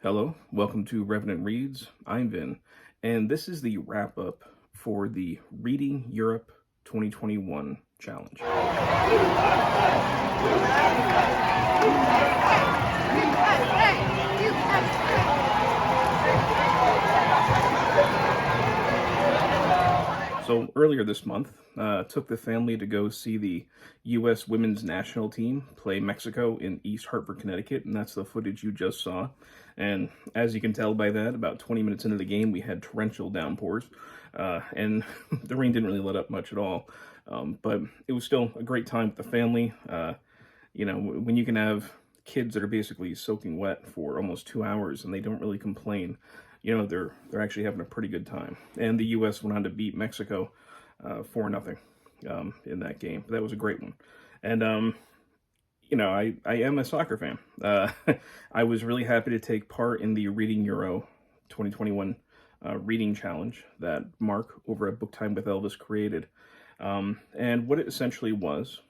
Hello, welcome to Revenant Reads. I'm Vin, and this is the wrap-up for the Reading Europe 2021 challenge. So earlier this month, took the family to go see the U.S. women's national team play Mexico in East Hartford, Connecticut, and that's the footage you just saw. And as you can tell by that, about 20 minutes into the game, we had torrential downpours, and the rain didn't really let up much at all. But it was still a great time with the family. When you can have kids that are basically soaking wet for almost 2 hours and they don't really complain, they're actually having a pretty good time. And the U.S. went on to beat Mexico 4-0 in that game. That was a great one. And, I am a soccer fan. I was really happy to take part in the Reading Euro 2021 reading challenge that Mark over at Book Time with Elvis created. And what it essentially was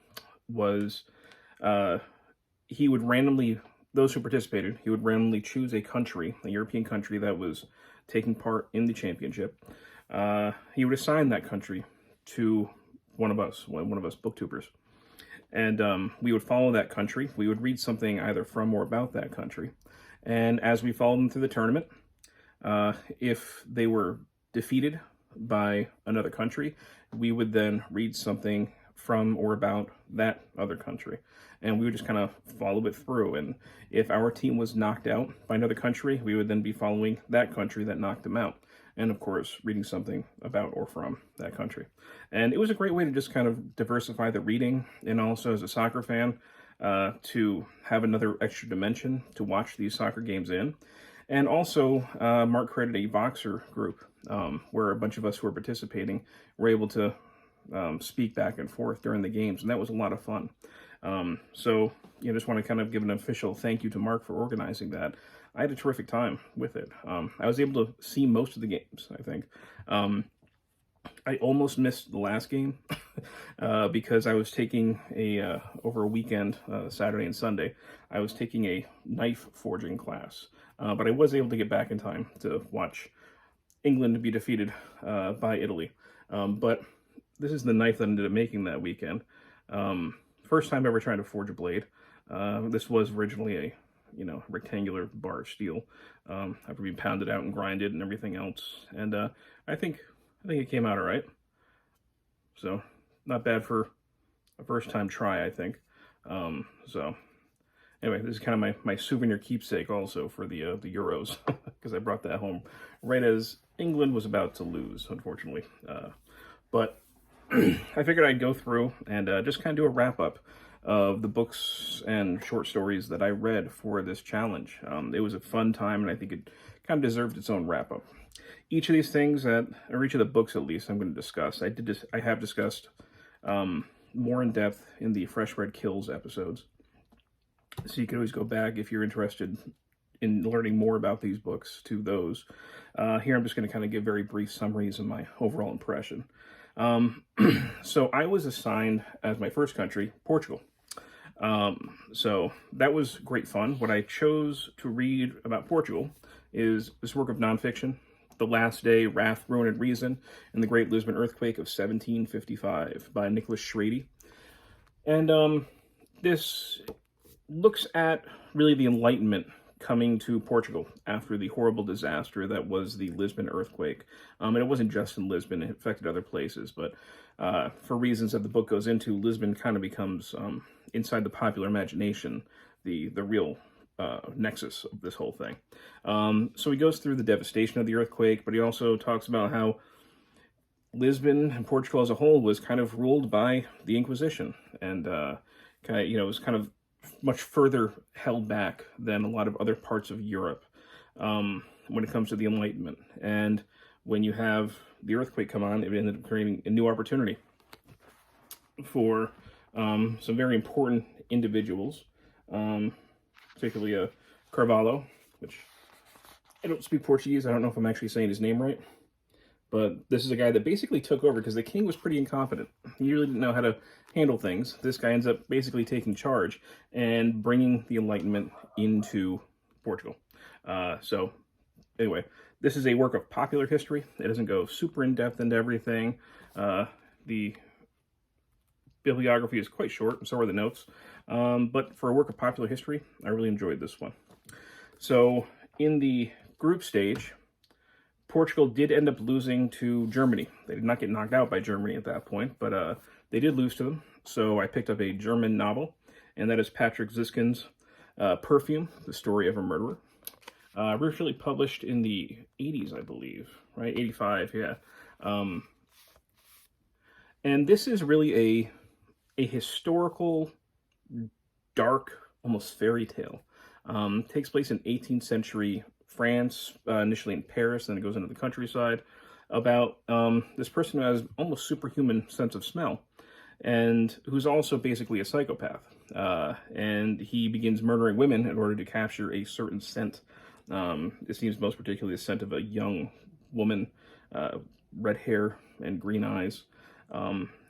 he would randomly, those who participated, he would randomly choose a country, a European country that was taking part in the championship. He would assign that country to one of us booktubers. And we would follow that country. We would read something either from or about that country. And as we followed them through the tournament, if they were defeated by another country, we would then read something from or about that other country. And we would just kind of follow it through. And if our team was knocked out by another country, we would then be following that country that knocked them out. And of course, reading something about or from that country. And it was a great way to just kind of diversify the reading, and also as a soccer fan, to have another extra dimension to watch these soccer games in. And also, Mark created a Voxer group where a bunch of us who were participating were able to speak back and forth during the games, and that was a lot of fun. Just want to kind of give an official thank you to Mark for organizing that. I had a terrific time with it. I was able to see most of the games, I think. I almost missed the last game because I was taking over a weekend, Saturday and Sunday, I was taking a knife forging class. But I was able to get back in time to watch England be defeated by Italy. But this is the knife that I ended up making that weekend. First time ever trying to forge a blade. This was originally a rectangular bar of steel, after being pounded out and grinded and everything else. And I think it came out all right. So not bad for a first time try, I think. Anyway, this is kind of my souvenir keepsake also for the Euros, because I brought that home right as England was about to lose, unfortunately. But I figured I'd go through and just kind of do a wrap-up of the books and short stories that I read for this challenge. It was a fun time, and I think it kind of deserved its own wrap-up. Each of these things, or each of the books at least, I'm going to discuss. I have discussed more in depth in the Fresh Red Kills episodes. So you can always go back if you're interested in learning more about these books to those. Here I'm just going to kind of give very brief summaries of my overall impression. So I was assigned as my first country, Portugal. So that was great fun. What I chose to read about Portugal is this work of nonfiction, The Last Day, Wrath, Ruin, and Reason, and the Great Lisbon Earthquake of 1755 by Nicholas Shrady. And this looks at really the Enlightenment coming to Portugal after the horrible disaster that was the Lisbon earthquake. And it wasn't just in Lisbon, it affected other places, but for reasons that the book goes into, Lisbon kind of becomes, inside the popular imagination, the real nexus of this whole thing. So he goes through the devastation of the earthquake, but he also talks about how Lisbon and Portugal as a whole was kind of ruled by the Inquisition, and it was kind of much further held back than a lot of other parts of Europe when it comes to the Enlightenment. And when you have the earthquake come on, it ended up creating a new opportunity for some very important individuals, particularly Carvalho, which I don't speak Portuguese. I don't know if I'm actually saying his name right. But this is a guy that basically took over because the king was pretty incompetent. He really didn't know how to handle things. This guy ends up basically taking charge and bringing the Enlightenment into Portugal. So anyway, this is a work of popular history. It doesn't go super in-depth into everything. The bibliography is quite short, and so are the notes. But for a work of popular history, I really enjoyed this one. So in the group stage, Portugal did end up losing to Germany. They did not get knocked out by Germany at that point, but they did lose to them. So I picked up a German novel, and that is Patrick Süskind's Perfume, The Story of a Murderer. Originally published in the 80s, I believe, right? 85, yeah. And this is really a historical, dark, almost fairy tale. Takes place in 18th century France, initially in Paris, then it goes into the countryside, about this person who has almost superhuman sense of smell, and who's also basically a psychopath. And he begins murdering women in order to capture a certain scent. It seems most particularly the scent of a young woman, red hair and green eyes.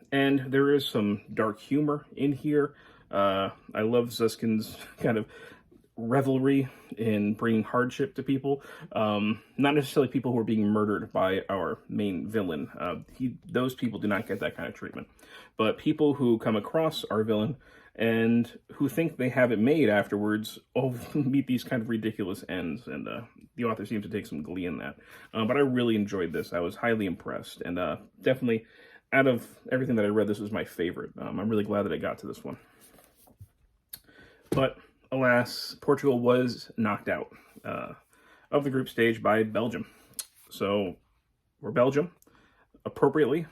And there is some dark humor in here. I love Süskind's kind of revelry in bringing hardship to people. Not necessarily people who are being murdered by our main villain. Those people do not get that kind of treatment. But people who come across our villain and who think they have it made afterwards meet these kind of ridiculous ends. And the author seems to take some glee in that. But I really enjoyed this. I was highly impressed. And definitely, out of everything that I read, this was my favorite. I'm really glad that I got to this one. But alas, Portugal was knocked out of the group stage by Belgium. So, for Belgium, appropriately,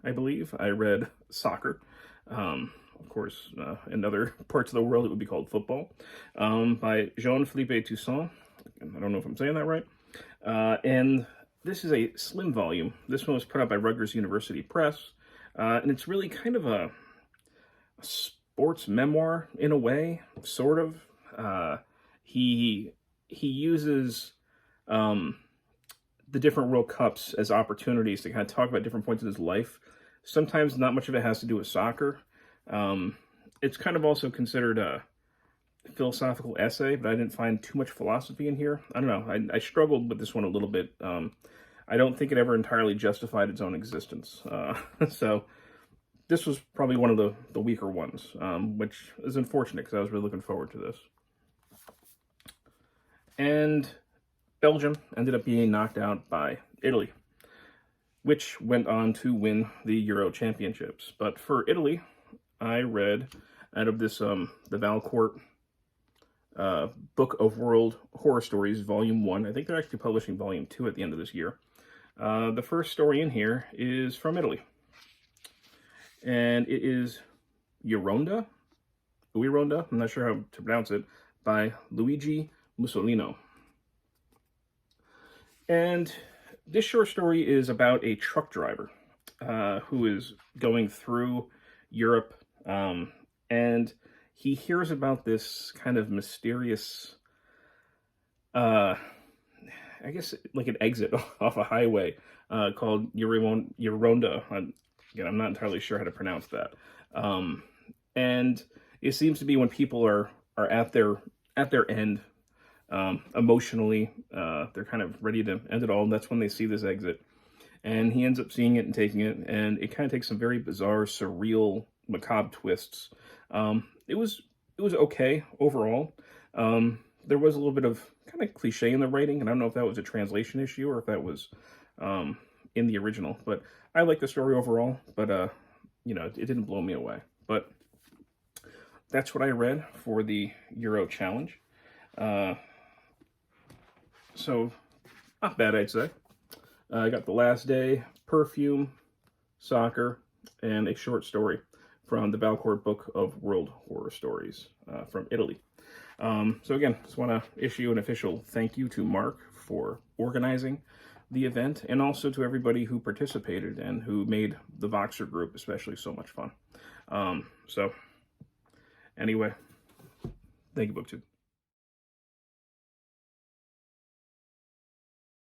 I believe, I read soccer. Of course, in other parts of the world, it would be called football, by Jean-Philippe Toussaint. I don't know if I'm saying that right. And this is a slim volume. This one was put out by Rutgers University Press. And it's really kind of a sports memoir in a way, sort of. He uses the different World Cups as opportunities to kind of talk about different points in his life. Sometimes not much of it has to do with soccer. It's kind of also considered a philosophical essay, but I didn't find too much philosophy in here. I don't know. I struggled with this one a little bit. I don't think it ever entirely justified its own existence. So this was probably one of the weaker ones, which is unfortunate because I was really looking forward to this. And Belgium ended up being knocked out by Italy, which went on to win the Euro Championships. But for Italy, I read out of this, the Valancourt Book of World Horror Stories, Volume 1. I think they're actually publishing Volume 2 at the end of this year. The first story in here is from Italy. And it is Uironda, I'm not sure how to pronounce it, by Luigi Musolino. And this short story is about a truck driver who is going through Europe, and he hears about this kind of mysterious, I guess like an exit off a highway called Uironda. Again, I'm not entirely sure how to pronounce that. And it seems to be when people are at their end, emotionally, they're kind of ready to end it all. And that's when they see this exit. And he ends up seeing it and taking it. And it kind of takes some very bizarre, surreal, macabre twists. It was okay overall. There was a little bit of kind of cliche in the writing. And I don't know if that was a translation issue or if that was in the original. But I like the story overall. But, you know, it didn't blow me away. But that's what I read for the Euro Challenge. So, not bad, I'd say. I got The Last Day, Perfume, Soccer, and a short story from the Valancourt Book of World Horror Stories from Italy. So again, just want to issue an official thank you to Mark for organizing the event, and also to everybody who participated and who made the Voxer group especially so much fun. So, anyway, thank you, BookTube.